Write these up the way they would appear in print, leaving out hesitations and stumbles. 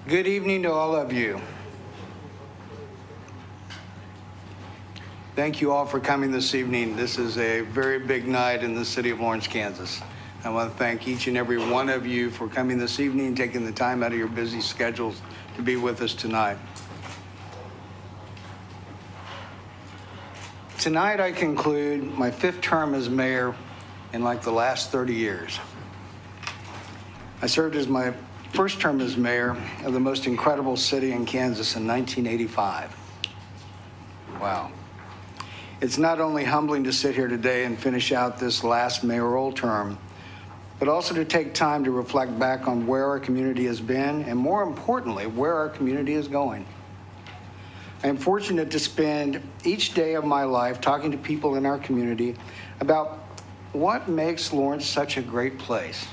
Good evening to all of you. Thank you all for coming this evening. This is a very big night in the city of Lawrence, Kansas. I want to thank each and every one of you for coming this evening, taking the time out of your busy schedules to be with us tonight. Tonight I conclude my 5th term as mayor in like the last 30 years. I served as my first term as mayor of the most incredible city in Kansas in 1985. Wow. It's not only humbling to sit here today and finish out this last mayoral term, but also to take time to reflect back on where our community has been and, more importantly, where our community is going. I am fortunate to spend each day of my life talking to people in our community about what makes Lawrence such a great place.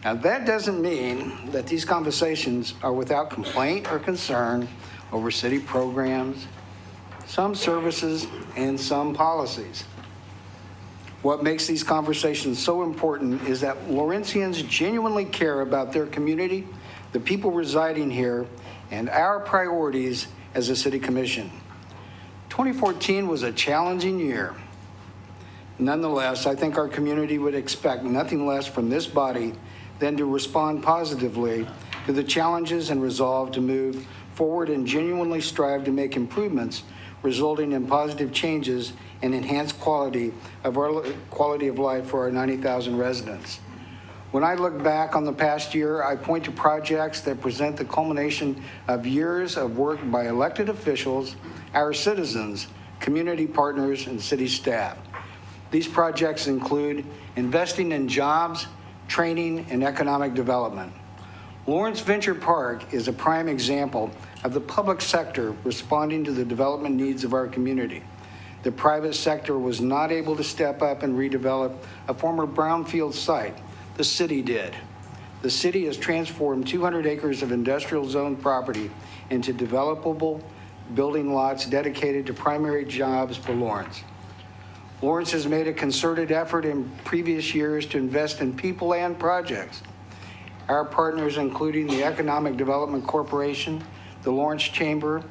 Now, that doesn't mean that these conversations are without complaint or concern over city programs, some services, and some policies. What makes these conversations so important is that Lawrencians genuinely care about their community, the people residing here, and our priorities as a city commission. 2014 was a challenging year. Nonetheless, I think our community would expect nothing less from this body than to respond positively to the challenges and resolve to move forward and genuinely strive to make improvements resulting in positive changes and enhanced quality of life for our 90,000 residents. When I look back on the past year, I point to projects that present the culmination of years of work by elected officials, our citizens, community partners, and city staff. These projects include investing in jobs, training, and economic development. Lawrence Venture Park is a prime example of the public sector responding to the development needs of our community. The private sector was not able to step up and redevelop a former brownfield site. The city did. The city has transformed 200 acres of industrial zone property into developable building lots dedicated to primary jobs for Lawrence. Lawrence has made a concerted effort in previous years to invest in people and projects. Our partners, including the Economic Development Corporation, the Lawrence Chamber,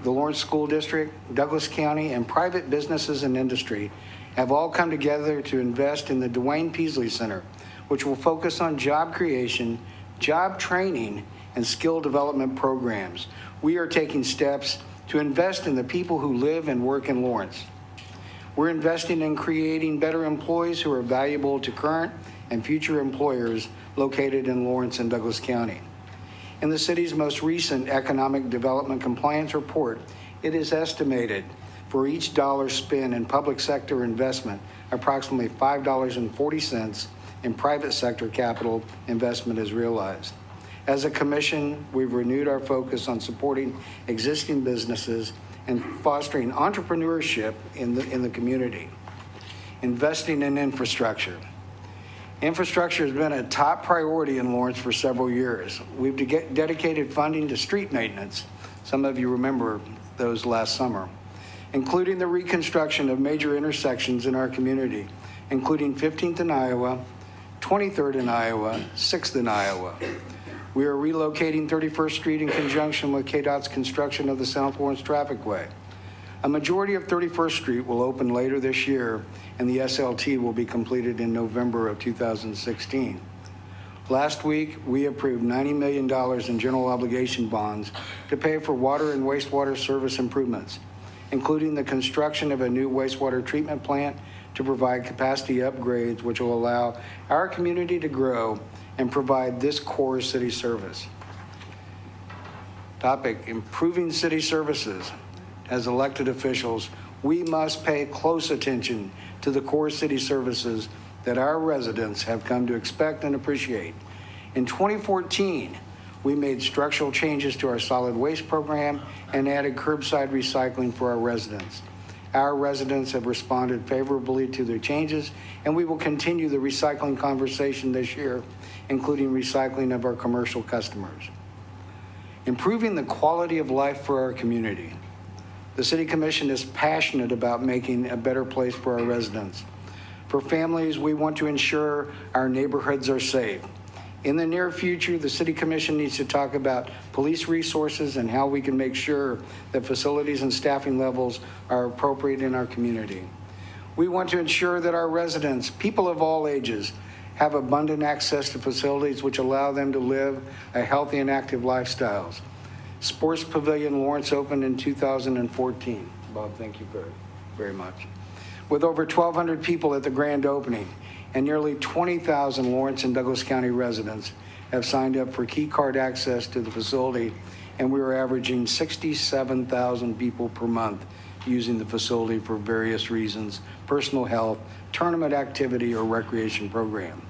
the Lawrence School District, Douglas County, and private businesses and industry, have all come together to invest in the Dwayne Peasley Center, which will focus on job creation, job training, and skill development programs. We are taking steps to invest in the people who live and work in Lawrence. We're investing in creating better employees who are valuable to current and future employers located in Lawrence and Douglas County. In the city's most recent Economic Development Compliance Report, it is estimated for each dollar spent in public sector investment, approximately $5.40 in private sector capital investment is realized. As a commission, we've renewed our focus on supporting existing businesses and fostering entrepreneurship in the community. Investing in infrastructure. Infrastructure has been a top priority in Lawrence for several years. We've dedicated funding to street maintenance. Some of you remember those last summer, including the reconstruction of major intersections in our community, including 15th in Iowa, 23rd in Iowa, 6th in Iowa. We are relocating 31st Street in conjunction with KDOT's construction of the South Lawrence Traffic Way. A majority of 31st Street will open later this year, and the SLT will be completed in November of 2016. Last week, we approved $90 million in general obligation bonds to pay for water and wastewater service improvements, including the construction of a new wastewater treatment plant to provide capacity upgrades, which will allow our community to grow and provide this core city service. Topic: improving city services. As elected officials, we must pay close attention to the core city services that our residents have come to expect and appreciate. In 2014, we made structural changes to our solid waste program and added curbside recycling for our residents. Our residents have responded favorably to the changes, and we will continue the recycling conversation this year, including recycling of our commercial customers. Improving the quality of life for our community. The City Commission is passionate about making a better place for our residents. For families, we want to ensure our neighborhoods are safe. In the near future, the City Commission needs to talk about police resources and how we can make sure that facilities and staffing levels are appropriate in our community. We want to ensure that our residents, people of all ages, have abundant access to facilities which allow them to live a healthy and active lifestyles. Sports Pavilion Lawrence opened in 2014. Bob, thank you very, very much. With over 1,200 people at the grand opening, and nearly 20,000 Lawrence and Douglas County residents have signed up for key card access to the facility, and we are averaging 67,000 people per month using the facility for various reasons: personal health, tournament activity, or recreation program.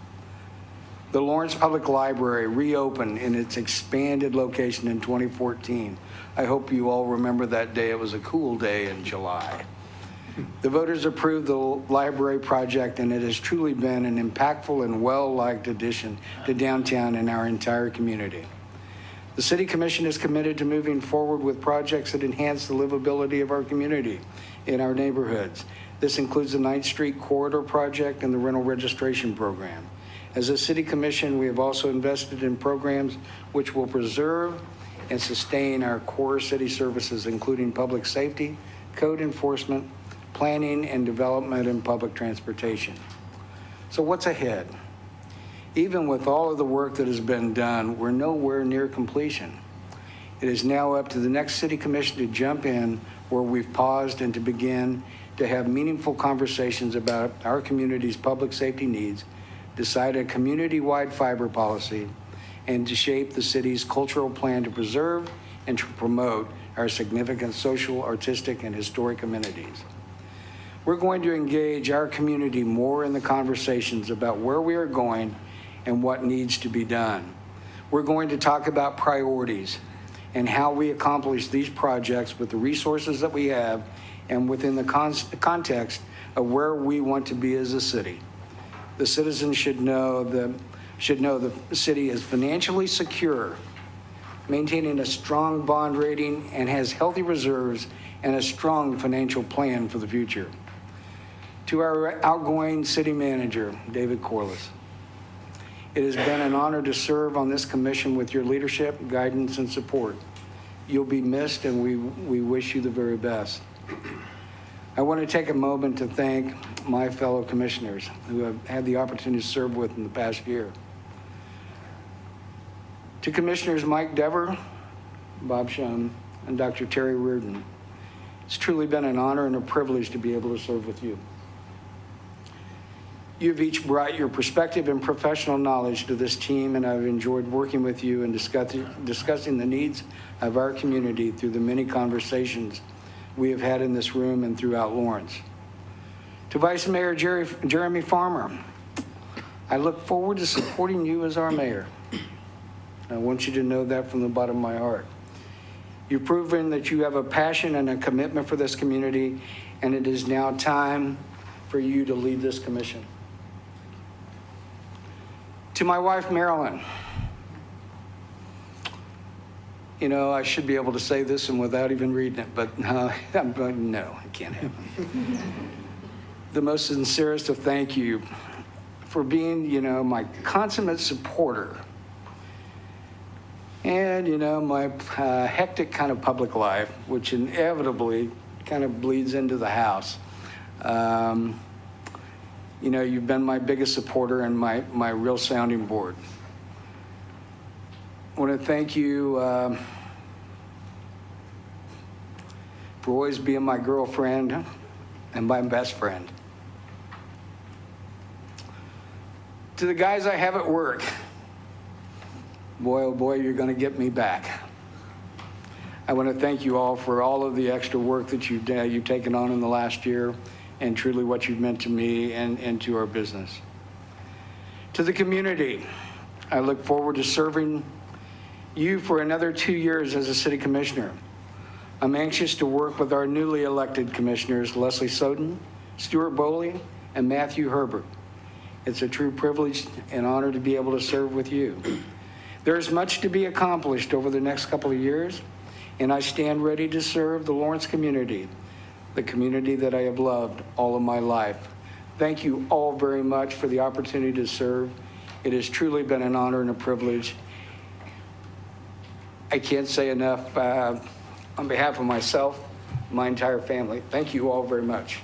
The Lawrence Public Library reopened in its expanded location in 2014. I hope you all remember that day. It was a cool day in July. The voters approved the library project, and it has truly been an impactful and well-liked addition to downtown and our entire community. The City Commission is committed to moving forward with projects that enhance the livability of our community in our neighborhoods. This includes the 9th Street Corridor Project and the rental registration program. As a City Commission, we have also invested in programs which will preserve and sustain our core city services, including public safety, code enforcement, planning and development, and public transportation. So what's ahead? Even with all of the work that has been done, we're nowhere near completion. It is now up to the next City Commission to jump in where we've paused and to begin to have meaningful conversations about our community's public safety needs, decide a community-wide fiber policy, and to shape the city's cultural plan to preserve and to promote our significant social, artistic, and historic amenities. We're going to engage our community more in the conversations about where we are going and what needs to be done. We're going to talk about priorities and how we accomplish these projects with the resources that we have and within the context of where we want to be as a city. The citizens should know the city is financially secure, maintaining a strong bond rating, and has healthy reserves and a strong financial plan for the future. To our outgoing city manager, David Corliss, it has been an honor to serve on this commission with your leadership, guidance, and support. You'll be missed, and we wish you the very best. I want to take a moment to thank my fellow commissioners who I've had the opportunity to serve with in the past year. To Commissioners Mike Dever, Bob Shum, and Dr. Terry Reardon, it's truly been an honor and a privilege to be able to serve with you. You've each brought your perspective and professional knowledge to this team, and I've enjoyed working with you and discussing the needs of our community through the many conversations we have had in this room and throughout Lawrence. To Vice Mayor Jeremy Farmer, I look forward to supporting you as our mayor. I want you to know that from the bottom of my heart. You've proven that you have a passion and a commitment for this community, and it is now time for you to lead this commission. To my wife, Marilyn, you know, I should be able to say this and without even reading it, but no, it can't happen. The most sincerest of thank you for being, you know, my consummate supporter and, you know, my hectic kind of public life, which inevitably kind of bleeds into the house. You know, you've been my biggest supporter and my real sounding board. I want to thank you for always being my girlfriend and my best friend. To the guys I have at work, boy, oh boy, you're going to get me back. I want to thank you all for all of the extra work that you've taken on in the last year, and truly what you've meant to me and to our business. To the community, I look forward to serving you for another 2 years as a city commissioner. I'm anxious to work with our newly elected commissioners, Leslie Soden, Stuart Boley, and Matthew Herbert. It's a true privilege and honor to be able to serve with you. There is much to be accomplished over the next couple of years, and I stand ready to serve the Lawrence community, the community that I have loved all of my life. Thank you all very much for the opportunity to serve, It has truly been an honor and a privilege. I can't say enough on behalf of myself, my entire family. Thank you all very much.